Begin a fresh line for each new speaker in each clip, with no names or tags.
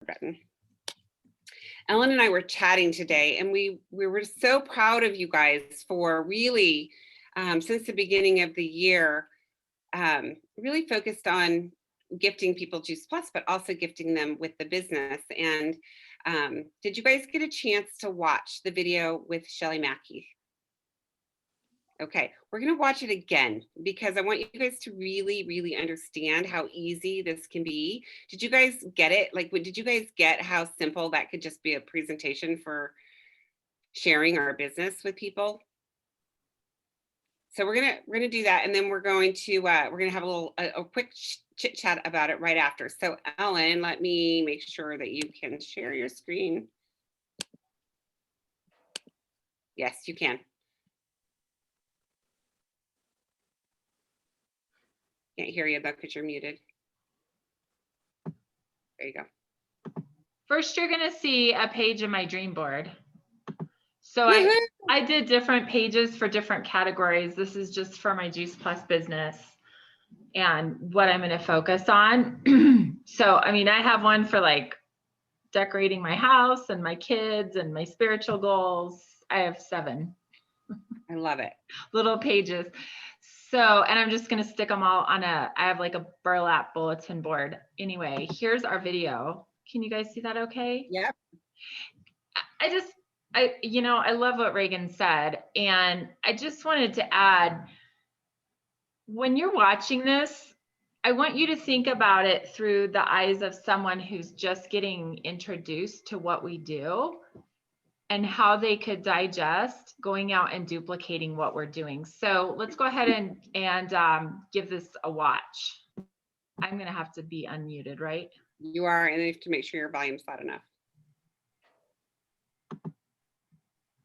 button. Ellen and I were chatting today, and we were so proud of you guys for really, since the beginning of the year, really focused on gifting people Juice Plus, but also gifting them with the business. And did you guys get a chance to watch the video with Shelly Mackey? Okay, we're going to watch it again because I want you guys to really, really understand how easy this can be. Did you guys get it? Like, did you guys get how simple that could just be a presentation for sharing our business with people? So we're gonna do that, and then we're going to have a quick chit chat about it right after. So Ellen, let me make sure that you can share your screen. Yes, you can. Can't hear you though because you're muted. There you go.
First, you're gonna see a page of my dream board. So I did different pages for different categories. This is just for my Juice Plus business and what I'm gonna focus on. So, I mean, I have one for like decorating my house and my kids and my spiritual goals. I have 7.
I love it.
Little pages. So, and I'm just going to stick them all on I have like a burlap bulletin board. Anyway, here's our video. Can you guys see that okay?
Yep.
I love what Reagan said. And I just wanted to add, when you're watching this, I want you to think about it through the eyes of someone who's just getting introduced to what we do and how they could digest going out and duplicating what we're doing. So let's go ahead and give this a watch. I'm gonna have to be unmuted, right?
You are, and you have to make sure your volume's loud enough.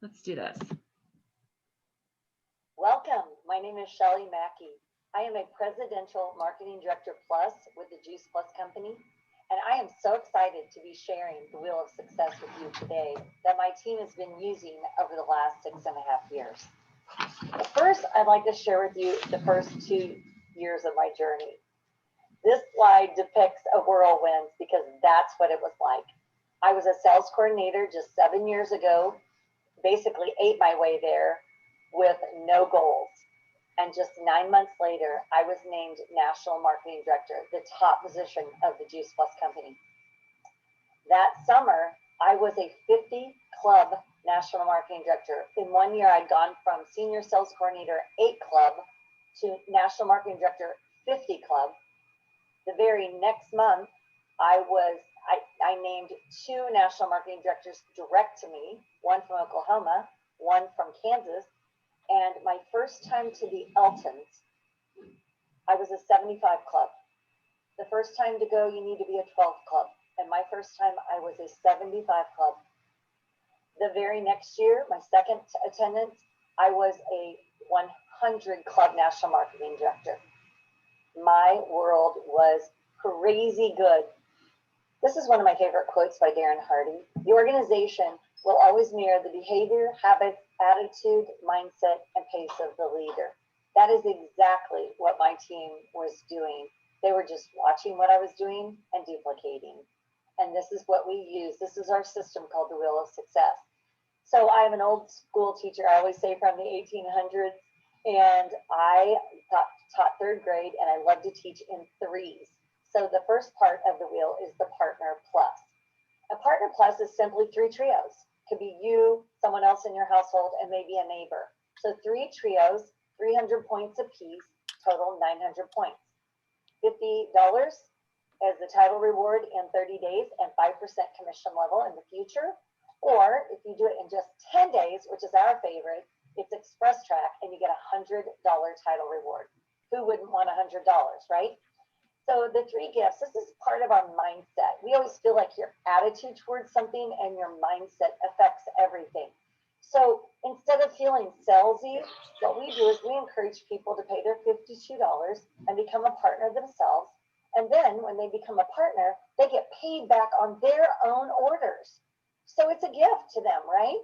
Let's do this.
Welcome, my name is Shelly Mackey. I am a Presidential Marketing Director Plus with the Juice Plus Company. And I am so excited to be sharing the Wheel of Success with you today that my team has been using over the last 6.5 years. But first, I'd like to share with you the first 2 years of my journey. This slide depicts a whirlwind because that's what it was like. I was a sales coordinator just 7 years ago, basically ate my way there with no goals. And just 9 months later, I was named National Marketing Director, the top position of the Juice Plus Company. That summer, I was a 50 club National Marketing Director. In 1 year, I'd gone from Senior Sales Coordinator 8 club to National Marketing Director 50 club. The very next month, I named 2 National Marketing Directors direct to me, one from Oklahoma, one from Kansas. And my first time to the Eltons, I was a 75 club. The first time to go, you need to be a 12 club. And my first time, I was a 75 club. The very next year, my second attendance, I was a 100 club National Marketing Director. My world was crazy good. This is one of my favorite quotes by Darren Hardy. The organization will always mirror the behavior, habits, attitude, mindset, and pace of the leader. That is exactly what my team was doing. They were just watching what I was doing and duplicating. And this is what we use. This is our system called the Wheel of Success. So I'm an old school teacher, I always say from the 1800s, and I taught 3rd grade, and I love to teach in 3s. So the first part of the wheel is the Partner Plus. A Partner Plus is simply 3 trios. Could be you, someone else in your household, and maybe a neighbor. So 3 trios, 300 points apiece, total 900 points. $50 as the title reward in 30 days and 5% commission level in the future. Or if you do it in just 10 days, which is our favorite, it's Express Track and you get a $100 title reward. Who wouldn't want $100, right? So the 3 gifts, this is part of our mindset. We always feel like your attitude towards something and your mindset affects everything. So instead of feeling salesy, what we do is we encourage people to pay their $52 and become a partner themselves. And then when they become a partner, they get paid back on their own orders. So it's a gift to them, right?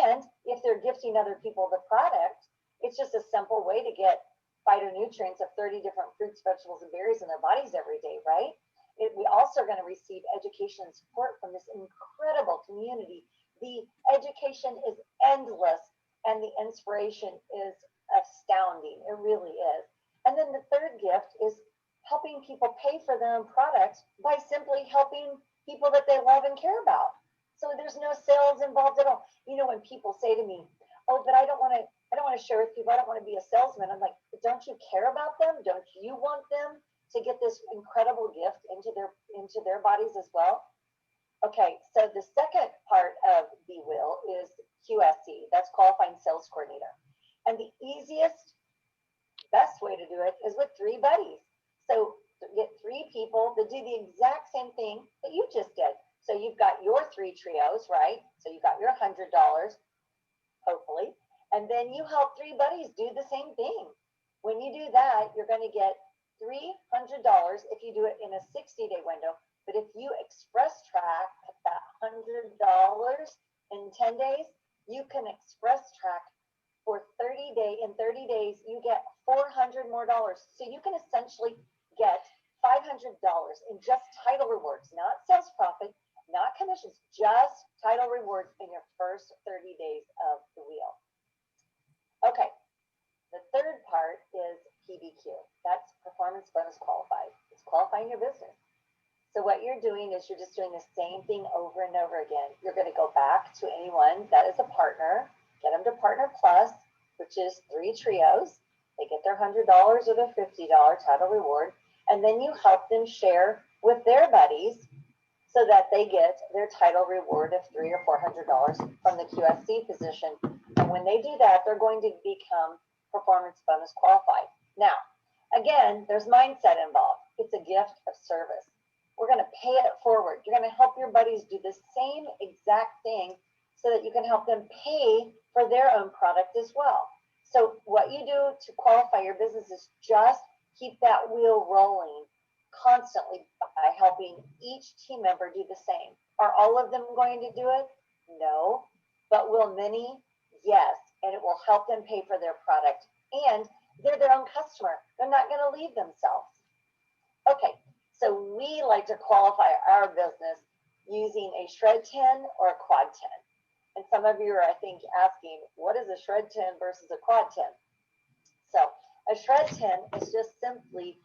And if they're gifting other people the product, it's just a simple way to get phytonutrients of 30 different fruits, vegetables, and berries in their bodies every day, right? We also are going to receive education and support from this incredible community. The education is endless and the inspiration is astounding. It really is. And then the third gift is helping people pay for their own products by simply helping people that they love and care about. So there's no sales involved at all. You know, when people say to me, oh, but I don't want to share with people. I don't want to be a salesman. I'm like, don't you care about them? Don't you want them to get this incredible gift into their bodies as well? Okay, so the second part of the wheel is QSC. That's Qualifying Sales Coordinator. And the easiest, best way to do it is with 3 buddies. So get 3 people that do the exact same thing that you just did. So you've got your 3 trios, right? So you got your $100, hopefully. And then you help 3 buddies do the same thing. When you do that, you're going to get $300 if you do it in a 60-day window. But if you express track that $100 in 10 days, you can express track for 30 days. In 30 days, you get $400 more. So you can essentially get $500 in just title rewards, not sales profit, not commissions, just title rewards in your first 30 days of the wheel. Okay, the third part is PBQ. That's Performance Bonus Qualified. It's qualifying your business. So what you're doing is you're just doing the same thing over and over again. You're going to go back to anyone that is a partner, get them to Partner Plus, which is 3 trios. They get their $100 or their $50 title reward, and then you help them share with their buddies so that they get their title reward of $300 or $400 from the QSC position. And when they do that, they're going to become Performance Bonus Qualified. Now, again, there's mindset involved. It's a gift of service. We're going to pay it forward. You're going to help your buddies do the same exact thing so that you can help them pay for their own product as well. So what you do to qualify your business is just keep that wheel rolling constantly by helping each team member do the same. Are all of them going to do it? No. But will many? Yes. And it will help them pay for their product. And they're their own customer. They're not going to leave themselves. Okay. So we like to qualify our business using a shred 10 or a quad 10. And some of you are, I think, asking, what is a shred 10 versus a quad 10? So a shred 10 is just simply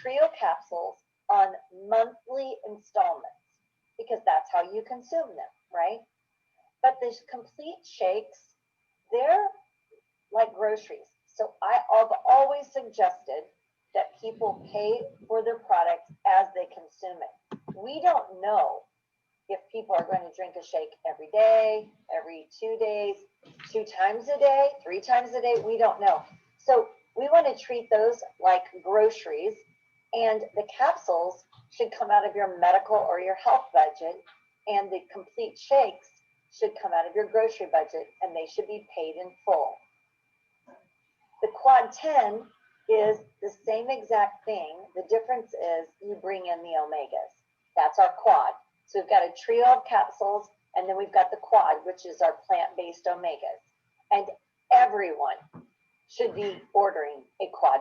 trio capsules on monthly installments because that's how you consume them, right? But the complete shakes, they're like groceries. So I've always suggested that people pay for their products as they consume it. We don't know if people are going to drink a shake every day, every 2 days, 2 times a day, 3 times a day. We don't know. So we want to treat those like groceries, and the capsules should come out of your medical or your health budget, and the complete shakes should come out of your grocery budget, and they should be paid in full. The quad 10 is the same exact thing. The difference is you bring in the omegas. That's our quad. So we've got a trio of capsules, and then we've got the quad, which is our plant-based omegas. And everyone should be ordering a quad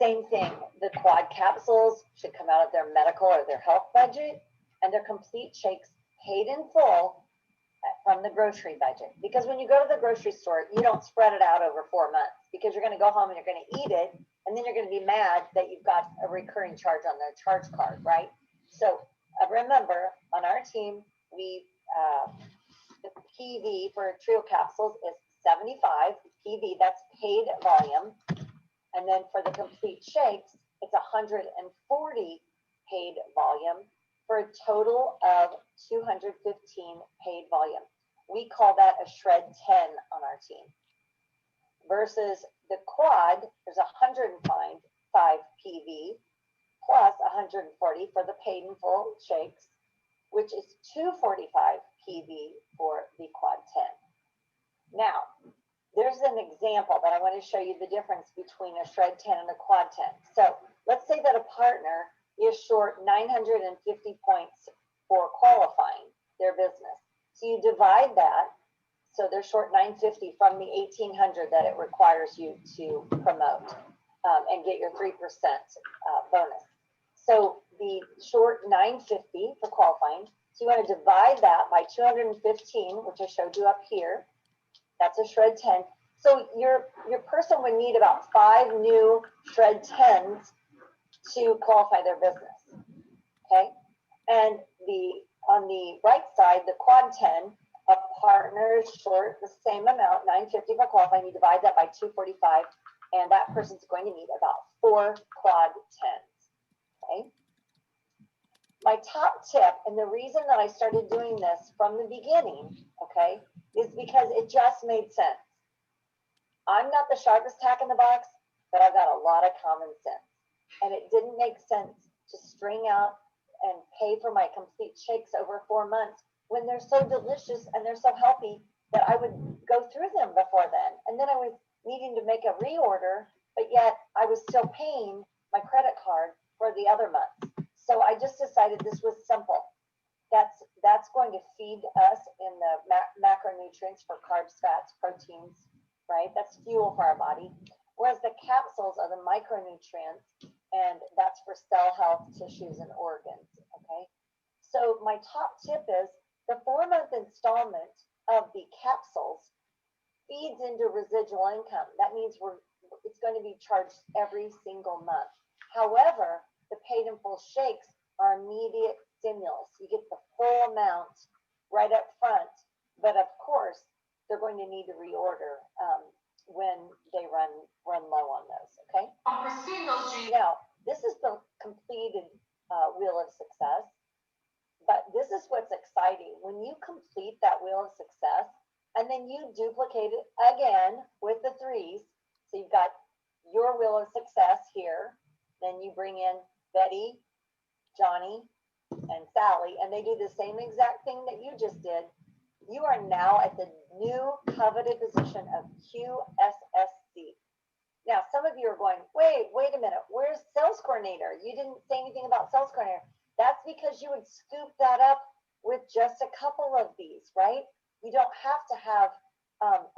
10. Same thing, the quad capsules should come out of their medical or their health budget, and their complete shakes paid in full from the grocery budget. Because when you go to the grocery store, you don't spread it out over 4 months, because you're going to go home and you're going to eat it, and then you're going to be mad that you've got a recurring charge on the charge card, right? So remember, on our team, the PV for trio capsules is 75 PV, that's paid volume. And then for the complete shakes, it's 140 paid volume for a total of 215 paid volume. We call that a shred 10 on our team. Versus the quad, there's 105 PV plus 140 for the paid in full shakes, which is 245 PV for the quad 10. Now, there's an example that I want to show you the difference between a shred 10 and a quad 10. So let's say that a partner is short 950 points for qualifying their business. So you divide that, so they're short 950 from the 1800 that it requires you to promote and get your 3% bonus. So the short 950 for qualifying. So you want to divide that by 215, which I showed you up here. That's a shred 10. So your person would need about 5 new shred 10s to qualify their business. Okay. And on the right side, the quad 10, a partner is short the same amount, 950 for qualifying. You divide that by 245, and that person's going to need about 4 quad 10s. Okay. My top tip, and the reason that I started doing this from the beginning, okay, is because it just made sense. I'm not the sharpest tack in the box, but I've got a lot of common sense. And it didn't make sense to string out and pay for my complete shakes over 4 months when they're so delicious and they're so healthy that I would go through them before then. And then I was needing to make a reorder, but yet I was still paying my credit card for the other months. So I just decided this was simple. That's going to feed us in the macronutrients for carbs, fats, proteins, right? That's fuel for our body. Whereas the capsules are the micronutrients, and that's for cell health, tissues, and organs, okay? So my top tip is the 4-month installment of the capsules feeds into residual income. That means it's going to be charged every single month. However, the paid in full shakes are immediate stimulus. You get the full amount right up front, but of course, they're going to need to reorder when they run low on those, okay? Now, this is the completed Wheel of Success, but this is what's exciting. When you complete that Wheel of Success, and then you duplicate it again with the 3s, so you've got your Wheel of Success here, then you bring in Betty, Johnny, and Sally, and they do the same exact thing that you just did. You are now at the new coveted position of QSSC. Now, some of you are going, wait a minute, where's sales coordinator? You didn't say anything about sales coordinator. That's because you would scoop that up with just a couple of these, right? You don't have to have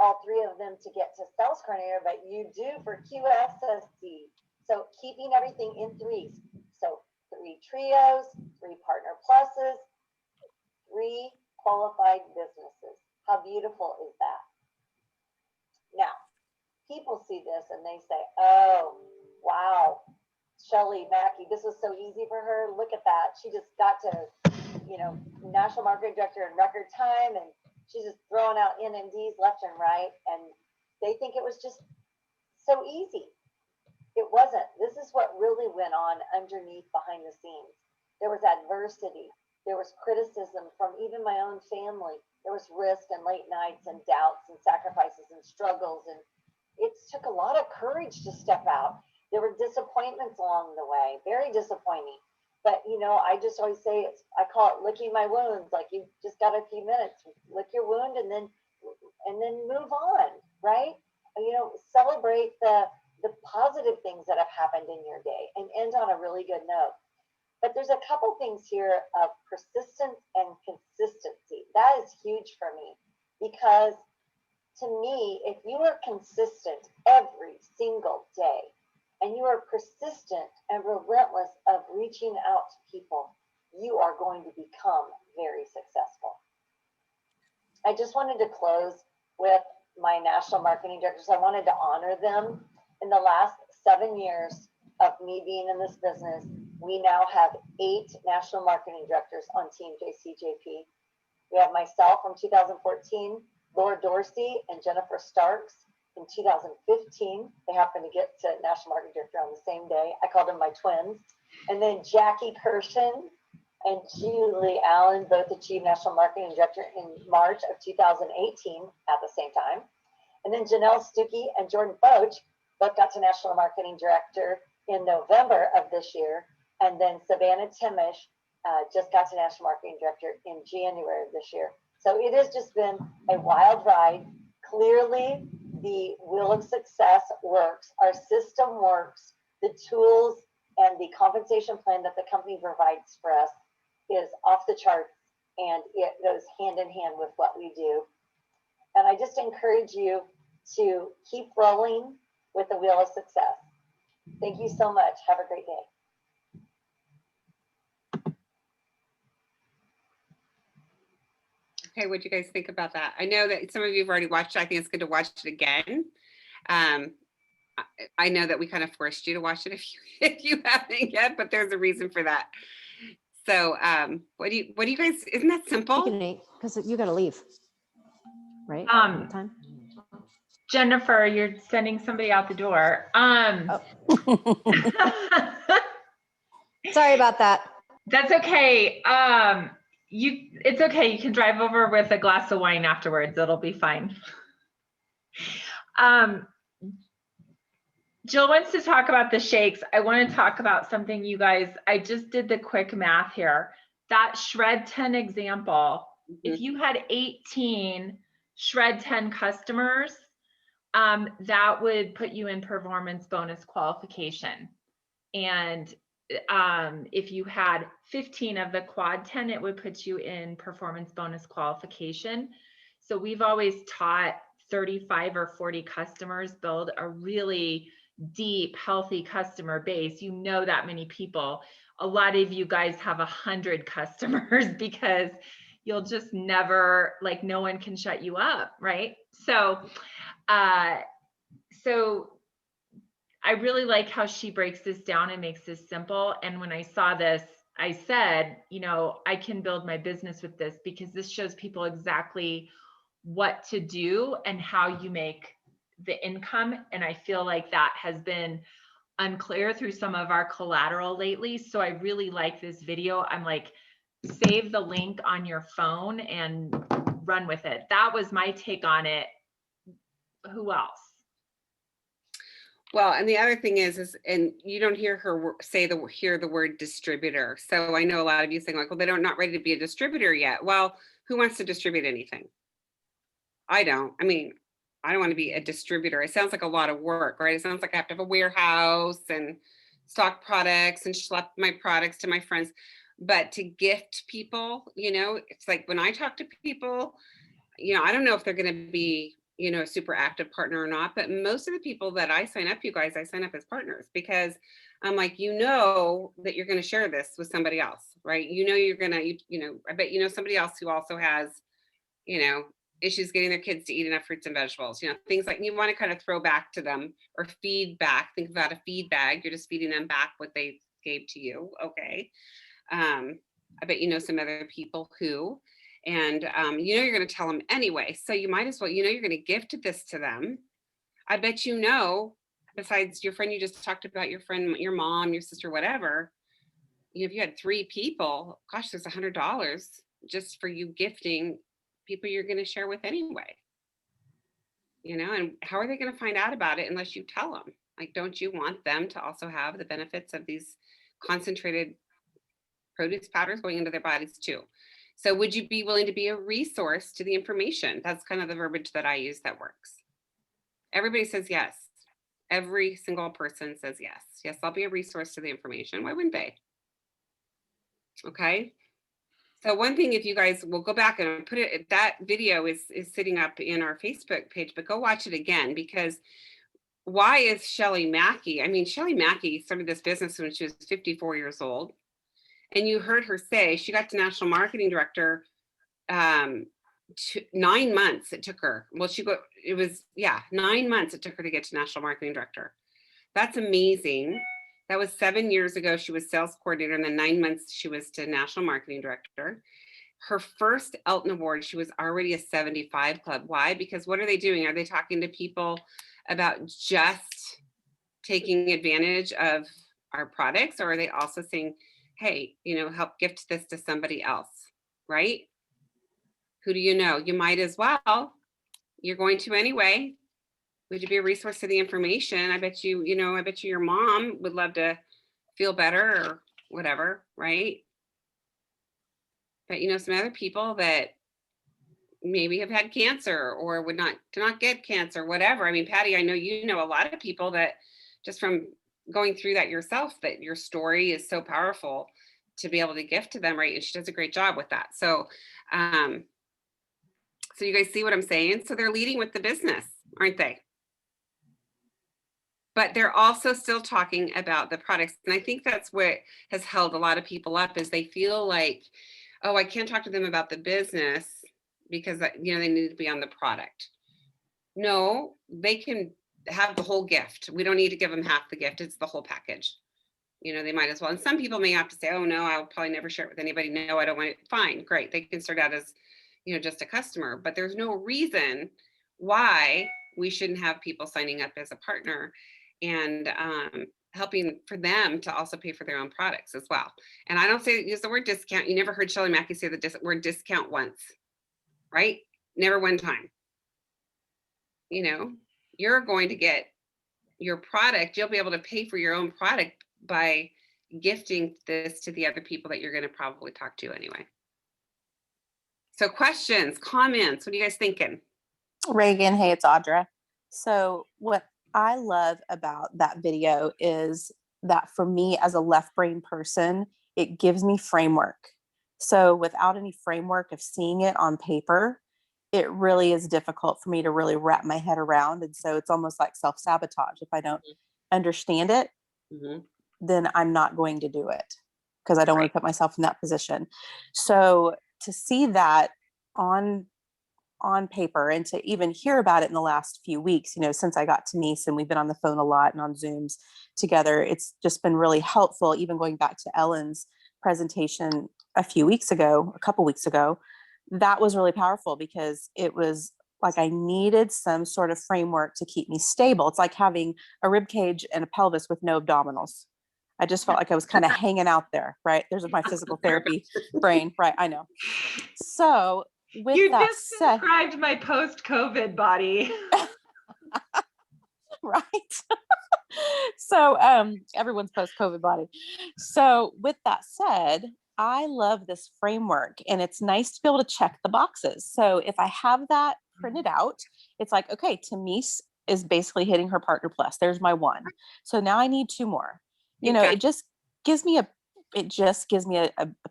all 3 of them to get to sales coordinator, but you do for QSSC. So keeping everything in 3s. So 3 trios, 3 partner pluses, 3 qualified businesses. How beautiful is that? Now, people see this and they say, oh, wow, Shelly Mackey, this was so easy for her. Look at that. She just got to, national marketing director in record time, and she's just throwing out NMDs left and right. And they think it was just so easy. It wasn't. This is what really went on underneath behind the scenes. There was adversity. There was criticism from even my own family. There was risk and late nights and doubts and sacrifices and struggles. And it took a lot of courage to step out. There were disappointments along the way, very disappointing. But, I just always say, I call it licking my wounds. Like, you just got a few minutes, lick your wound and then move on, right? Celebrate the positive things that have happened in your day and end on a really good note. But there's a couple things here of persistence and consistency. That is huge for me, because to me, if you are consistent every single day and you are persistent and relentless of reaching out to people, you are going to become very successful. I just wanted to close with my national marketing directors. I wanted to honor them. In the last 7 years of me being in this business, we now have 8 national marketing directors on Team JCJP. We have myself from 2014, Laura Dorsey and Jennifer Starks in 2015. They happened to get to national marketing director on the same day. I called them my twins. And then Jackie Kirshen and Julie Allen both achieved national marketing director in March of 2018 at the same time. And then Janelle Stuckey and Jordan Boach both got to national marketing director in November of this year. And then Savannah Timish just got to national marketing director in January of this year. So it has just been a wild ride. Clearly, the Wheel of Success works. Our system works. The tools and the compensation plan that the company provides for us is off the charts, and it goes hand in hand with what we do. And I just encourage you to keep rolling with the Wheel of Success. Thank you so much. Have a great day.
Okay, what do you guys think about that? I know that some of you have already watched it. I think it's good to watch it again. I know that we kind of forced you to watch it if you haven't yet, but there's a reason for that. So what do you guys, isn't that simple?
Because you got to leave, right?
Um,
Time.
Jennifer, you're sending somebody out the door.
Sorry about that.
That's okay. It's okay. You can drive over with a glass of wine afterwards. It'll be fine. Jill wants to talk about the shakes. I want to talk about something, you guys. I just did the quick math here. That Shred 10 example, if you had 18 Shred 10 customers, that would put you in performance bonus qualification. And if you had 15 of the quad 10, it would put you in performance bonus qualification. So we've always taught 35 or 40 customers build a really deep, healthy customer base. You know that many people. A lot of you guys have 100 customers because you'll just never, like, no one can shut you up, right? So I really like how she breaks this down and makes this simple. And when I saw this, I said, you know, I can build my business with this because this shows people exactly what to do and how you make the income. And I feel like that has been unclear through some of our collateral lately. So I really like this video. I'm like, save the link on your phone and run with it. That was my take on it. Who else?
Well, and the other thing is, and you don't hear her hear the word distributor. So I know a lot of you saying like, well, they're not ready to be a distributor yet. Well, who wants to distribute anything? I don't. I mean, I don't want to be a distributor. It sounds like a lot of work, right? It sounds like I have to have a warehouse and stock products and schlep my products to my friends. But to gift people, you know, it's like when I talk to people, you know, I don't know if they're going to be, you know, a super active partner or not, but most of the people that I sign up, you guys, I sign up as partners because I'm like, you know, that you're going to share this with somebody else, right? You know, you're going to, you know, I bet you know somebody else who also has, you know, issues getting their kids to eat enough fruits and vegetables, you know, things like you want to kind of throw back to them or feed back. Think about a feed bag. You're just feeding them back what they gave to you. Okay. I bet you know some other people who, and you know you're going to tell them anyway. So you might as well, you know, you're going to gift this to them. I bet you know, besides your friend you just talked about, your friend, your mom, your sister, whatever, you know, if you had 3 people, gosh, there's $100 just for you gifting people you're going to share with anyway. You know, and how are they going to find out about it unless you tell them? Like, don't you want them to also have the benefits of these concentrated produce powders going into their bodies too? So would you be willing to be a resource to the information? That's kind of the verbiage that I use that works. Everybody says yes. Every single person says yes. Yes, I'll be a resource to the information. Why wouldn't they? Okay. So one thing, if you guys will go back and put it, that video is sitting up in our Facebook page, but go watch it again, because why is Shelly Mackey? I mean, Shelly Mackey started this business when she was 54 years old. And you heard her say she got to national marketing director 9 months it took her. Well, it was 9 months it took her to get to national marketing director. That's amazing. That was 7 years ago. She was sales coordinator, and then 9 months she was to national marketing director. Her first Elton Award, she was already a 75 club. Why? Because what are they doing? Are they talking to people about just taking advantage of our products, or are they also saying, hey, you know, help gift this to somebody else, right? Who do you know? You might as well. You're going to anyway. Would you be a resource to the information? I bet you, you know, I bet you your mom would love to feel better or whatever, right? But you know, some other people that maybe have had cancer or would not get cancer, whatever. I mean, Patty, I know you know a lot of people that just from going through that yourself, that your story is so powerful to be able to gift to them, right? And she does a great job with that. So, so you guys see what I'm saying? So they're leading with the business, aren't they? But they're also still talking about the products. And I think that's what has held a lot of people up, is they feel like, oh, I can't talk to them about the business because you know, they need to be on the product. No, they can have the whole gift. We don't need to give them half the gift. It's the whole package. You know, they might as well. And some people may have to say, oh no, I'll probably never share it with anybody. No, I don't want it. Fine, great. They can start out as, you know, just a customer, but there's no reason why we shouldn't have people signing up as a partner and helping for them to also pay for their own products as well. And I don't say use the word discount. You never heard Shelley Mackey say the word discount once, right? Never one time. You know, you're going to get your product. You'll be able to pay for your own product by gifting this to the other people that you're going to probably talk to anyway. So questions, comments, what are you guys thinking?
Reagan, hey, it's Audra. So what I love about that video is that for me as a left brain person, it gives me framework. So without any framework of seeing it on paper, it really is difficult for me to really wrap my head around. And so it's almost like self-sabotage. If I don't understand it, then I'm not going to do it because I don't want to put myself in that position. So to see that on paper and to even hear about it in the last few weeks, you know, since I got to Nice and we've been on the phone a lot and on Zooms together, it's just been really helpful. Even going back to Ellen's presentation a couple weeks ago, that was really powerful because it was like I needed some sort of framework to keep me stable. It's like having a rib cage and a pelvis with no abdominals. I just felt like I was kind of hanging out there, right? There's my physical therapy brain, right? I know. So with
You
that
just
said,
described my post-COVID body.
right? So everyone's post-COVID body. So with that said, I love this framework and it's nice to be able to check the boxes. So if I have that printed out, it's like, okay, Tamise is basically hitting her partner plus. There's my one. So now I need two more. You know, it just gives me a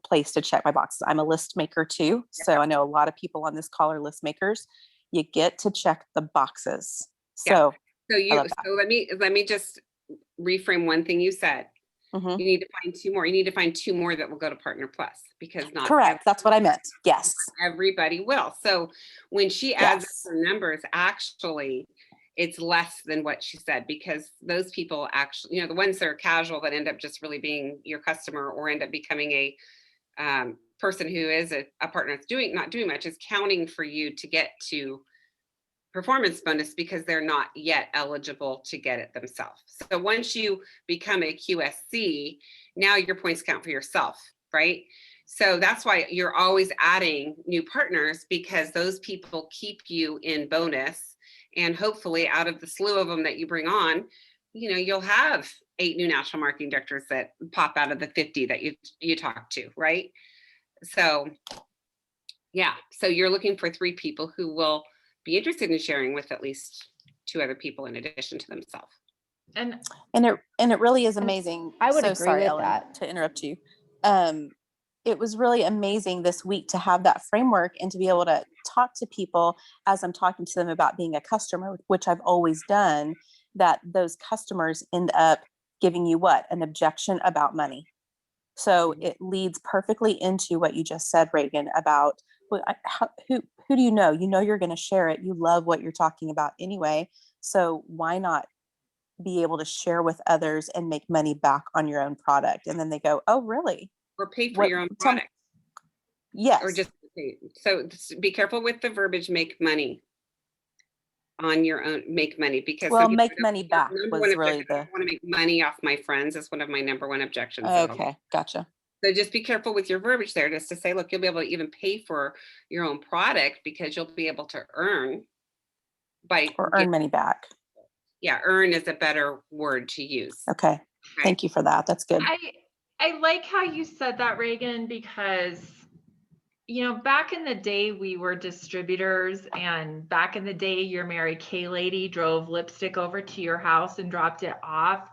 place to check my boxes. I'm a list maker too. So I know a lot of people on this call are list makers. You get to check the boxes. So
let me just reframe one thing you said. You need to find two more. You need to find two more that will go to Partner Plus because not
correct. That's what I meant. Yes.
Everybody will. So when she adds up her numbers, actually, it's less than what she said because those people actually, you know, the ones that are casual that end up just really being your customer or end up becoming a person who is a partner that's not doing much is counting for you to get to performance bonus because they're not yet eligible to get it themselves. So once you become a QSC, now your points count for yourself, right? So that's why you're always adding new partners because those people keep you in bonus. And hopefully out of the slew of them that you bring on, you know, you'll have 8 new national marketing directors that pop out of the 50 that you talk to, right? So yeah, so you're looking for 3 people who will be interested in sharing with at least 2 other people in addition to themselves.
And it really is amazing.
I would agree
sorry,
with
Ellen,
that.
to interrupt you. It was really amazing this week to have that framework and to be able to talk to people as I'm talking to them about being a customer, which I've always done, that those customers end up giving you an objection about money. So it leads perfectly into what you just said, Reagan, about who do you know? You know you're going to share it. You love what you're talking about anyway. So why not be able to share with others and make money back on your own product? And then they go, oh, really?
Or pay for your own product.
Yes.
Or just pay. So be careful with the verbiage, make money on your own, make money because
make money back was really
I want to make money off my friends is one of my number one objections.
Okay, gotcha.
So just be careful with your verbiage there, just to say, look, you'll be able to even pay for your own product because you'll be able to earn
earn money back.
Yeah, earn is a better word to use.
Okay. Thank you for that. That's good.
I like how you said that, Reagan, because, you know, back in the day we were distributors, and back in the day your Mary Kay lady drove lipstick over to your house and dropped it off.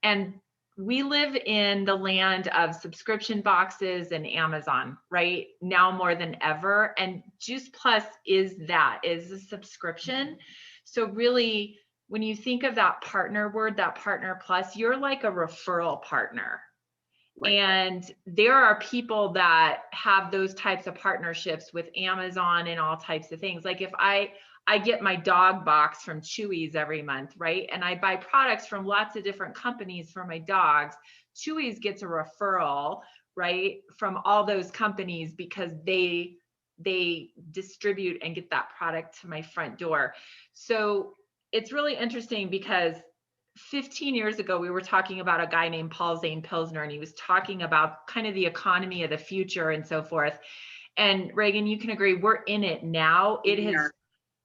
And we live in the land of subscription boxes and Amazon right now more than ever. And Juice Plus is a subscription. So really, when you think of that partner word, that Partner Plus, you're like a referral partner.
Right.
And there are people that have those types of partnerships with Amazon and all types of things. Like if I get my dog box from Chewy's every month, right? And I buy products from lots of different companies for my dogs. Chewy's gets a referral, right, from all those companies because they distribute and get that product to my front door. So it's really interesting because 15 years ago, we were talking about a guy named Paul Zane Pilsner, and he was talking about kind of the economy of the future and so forth. And Reagan, you can agree, we're in it now.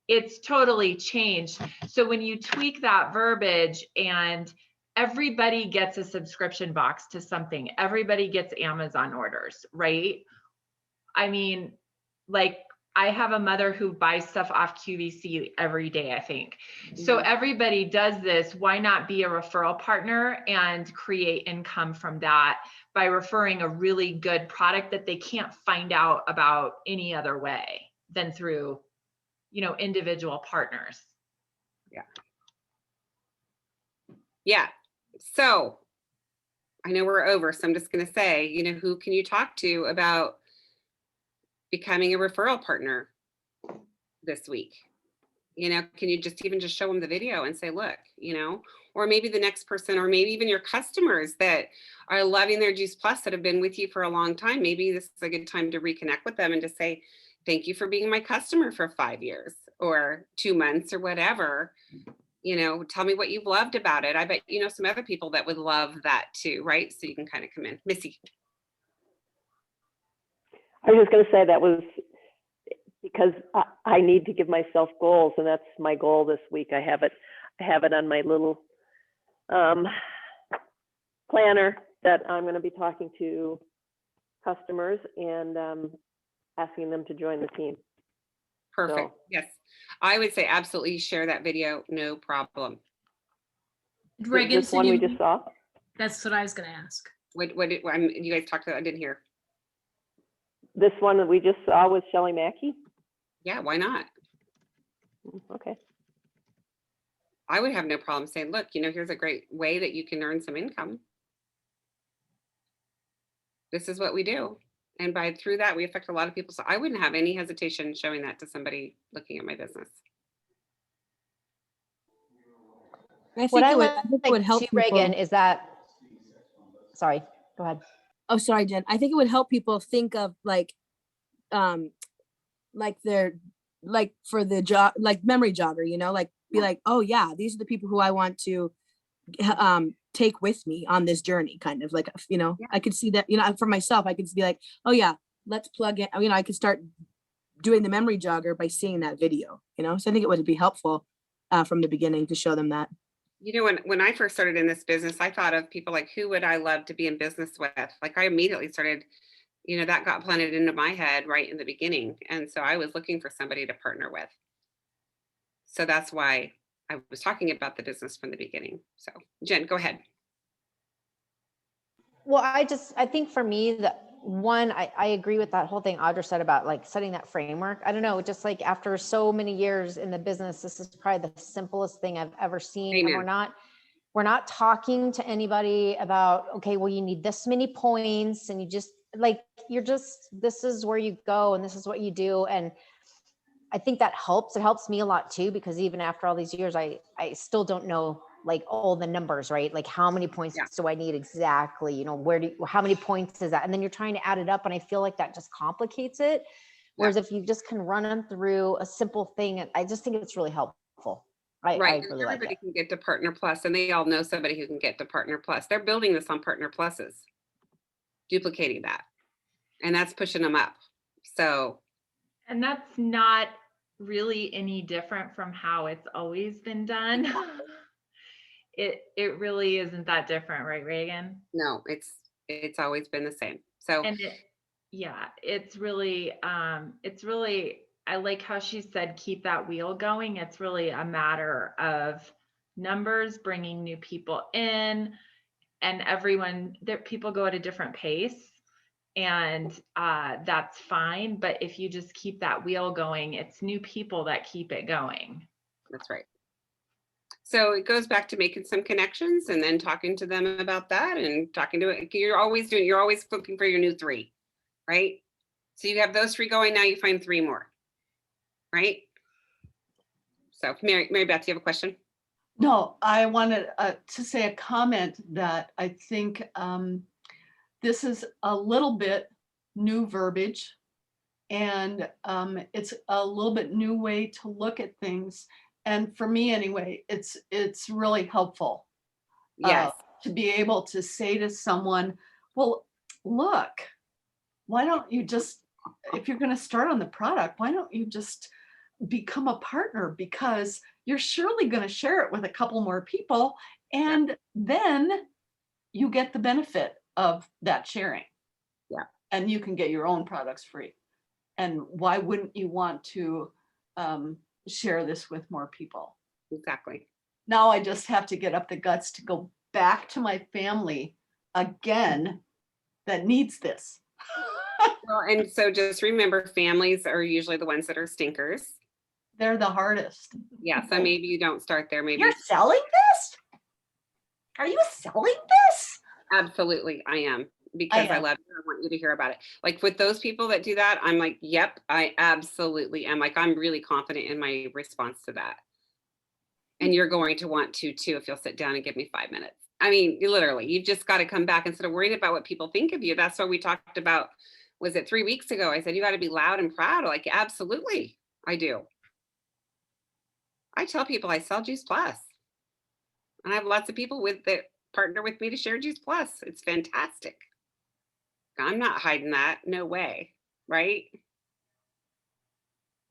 It's totally changed. So when you tweak that verbiage and everybody gets a subscription box to something, everybody gets Amazon orders, right? I mean, like I have a mother who buys stuff off QVC every day, I think. So everybody does this. Why not be a referral partner and create income from that by referring a really good product that they can't find out about any other way than through, individual partners.
Yeah. So I know we're over, so I'm just going to say, who can you talk to about becoming a referral partner this week? Can you just show them the video and say, look, or maybe the next person, or maybe even your customers that are loving their Juice Plus that have been with you for a long time. Maybe this is a good time to reconnect with them and to say, thank you for being my customer for 5 years or 2 months or whatever. Tell me what you've loved about it. I bet some other people that would love that too, right? So you can kind of come in. Missy.
I was just going to say that was because I need to give myself goals, and that's my goal this week. I have it on my little planner that I'm going to be talking to customers and asking them to join the team.
Perfect.
So,
yes. I would say absolutely share that video. No problem.
Reagan,
this one we just saw?
That's what I was going to ask.
You guys talked about, I didn't hear.
This one that we just saw with Shelley Mackey?
Yeah, why not?
Okay.
I would have no problem saying, look, here's a great way that you can earn some income. This is what we do. And through that, we affect a lot of people. So I wouldn't have any hesitation showing that to somebody looking at my business.
I think it would help people.
Reagan, is that, sorry, go ahead.
Oh, sorry, Jen. I think it would help people think of for the job, like memory jogger, be like, oh yeah, these are the people who I want to take with me on this journey, kind of like, I could see that, for myself, I could be like, oh yeah, let's plug in, I could start doing the memory jogger by seeing that video, so I think it would be helpful from the beginning to show them that.
When I first started in this business, I thought of people like, who would I love to be in business with? Like I immediately started, that got planted into my head right in the beginning. And so I was looking for somebody to partner with. So that's why I was talking about the business from the beginning. So Jen, go ahead.
Well, I think for me, I agree with that whole thing Audra said about like setting that framework. I don't know, just like after so many years in the business, this is probably the simplest thing I've ever seen.
Amen.
And we're not talking to anybody about, okay, well, you need this many points and this is where you go and this is what you do. And I think that helps. It helps me a lot too, because even after all these years, I still don't know like all the numbers, right? Like how many points do I need exactly? How many points is that? And then you're trying to add it up. And I feel like that just complicates it. Whereas if you just can run them through a simple thing, I just think it's really helpful. I really like
Everybody
it.
can get to Partner Plus, and they all know somebody who can get to Partner Plus. They're building this on Partner Pluses, duplicating that, and that's pushing them up. So,
And that's not really any different from how it's always been done. It really isn't that different, right, Reagan?
no, it's always been the same. So,
And it's really, I like how she said, keep that wheel going. It's really a matter of numbers, bringing new people in, and people go at a different pace, and that's fine. But if you just keep that wheel going, it's new people that keep it going.
that's right. So it goes back to making some connections and then talking to them about that and talking to it. You're always looking for your new 3, right? So you have those 3 going, now you find 3 more, right? So Mary Beth, do you have a question?
No, I wanted to say a comment that I think this is a little bit new verbiage, and it's a little bit new way to look at things. And for me anyway, it's really helpful.
Yes.
To be able to say to someone, well, look, why don't you just, if you're going to start on the product, why don't you just become a partner? Because you're surely going to share it with a couple more people, and then you get the benefit of that sharing.
Yeah.
And you can get your own products free. And why wouldn't you want to share this with more people?
Exactly.
Now I just have to get up the guts to go back to my family again that needs this.
Well, and so just remember, families are usually the ones that are stinkers.
They're the hardest.
Yeah, so maybe you don't start there. Maybe
You're selling this? Are you selling this?
Absolutely, I am, because I love you. I want you to hear about it. Like with those people that do that, I'm like, yep, I absolutely am. Like, I'm really confident in my response to that. And you're going to want to too, if you'll sit down and give me 5 minutes. I mean, literally, you've just got to come back instead of worrying about what people think of you. That's what we talked about. Was it 3 weeks ago? I said, you got to be loud and proud. Like, absolutely, I do. I tell people I sell Juice Plus. And I have lots of people that partner with me to share Juice Plus. It's fantastic. I'm not hiding that. No way. Right?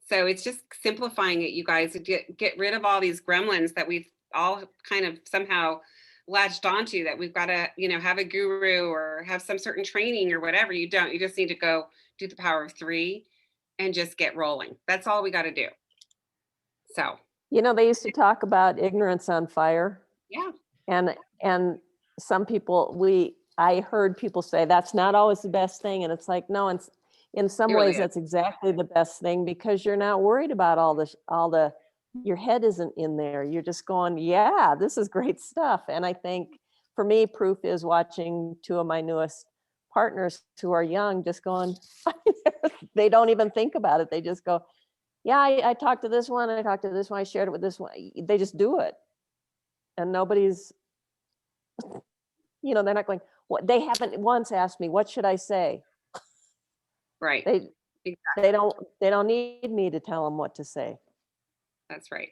So it's just simplifying it, you guys, to get rid of all these gremlins that we've all kind of somehow latched onto, that we've got to, have a guru or have some certain training or whatever. You don't. You just need to go do the power of 3 and just get rolling. That's all we got to do. So.
They used to talk about ignorance on fire.
Yeah.
And some people, I heard people say that's not always the best thing. And it's like, no, in some ways that's exactly the best thing, because you're not worried about your head isn't in there. You're just going, yeah, this is great stuff. And I think for me, proof is watching 2 of my newest partners who are young, just going, they don't even think about it. They just go, yeah, I talked to this one, I talked to this one, I shared it with this one. They just do it. And nobody's, they're not going, what, they haven't once asked me, what should I say?
Right.
They don't need me to tell them what to say.
That's right.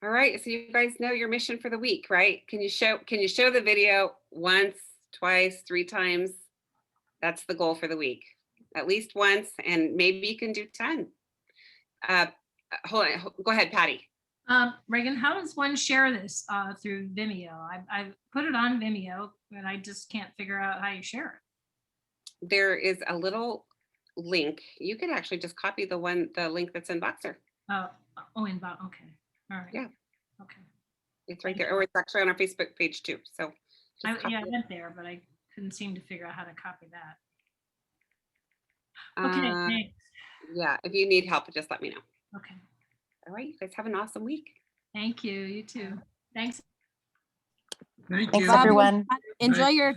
All right. So you guys know your mission for the week, right? Can you show the video once, twice, 3 times? That's the goal for the week. At least once, and maybe you can do 10. Hold on. Go ahead, Patty.
Reagan, how does one share this through Vimeo? I've put it on Vimeo, but I just can't figure out how you share it.
There is a little link. You could actually just copy the link that's in Boxer.
In Boxer. Okay. All right.
Yeah.
Okay.
It's right there. Or it's actually on our Facebook page too. So
I went there, but I couldn't seem to figure out how to copy that. Okay. Thanks.
Yeah. If you need help, just let me know.
Okay.
All right. You guys have an awesome week.
Thank you. You too. Thanks.
Thanks, everyone.
Enjoy your